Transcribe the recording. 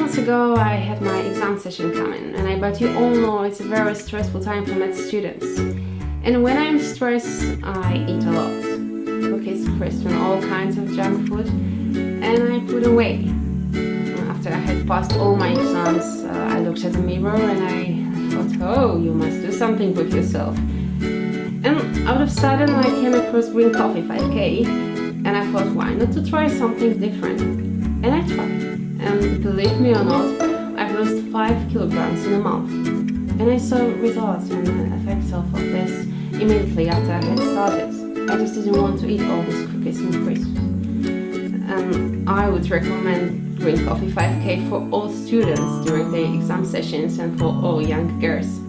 months ago I had my exam session coming, and I bet you all know it's a very stressful time for med students. And when I'm stressed, I eat a lot. Cookies, crisps and all kinds of junk food, and I put away. After I had passed all my exams, I looked at the mirror and I thought, oh, you must do something with yourself. And out of sudden I came across Green Coffee 5K, and I thought, why not to try something different? And I tried. And believe me or not, I've lost 5 kilograms in a month. And I saw results and the effects of this immediately after I had started. I just didn't want to eat all these cookies and crisps. And I would recommend Green Coffee 5K for all students during their exam sessions and for all young girls.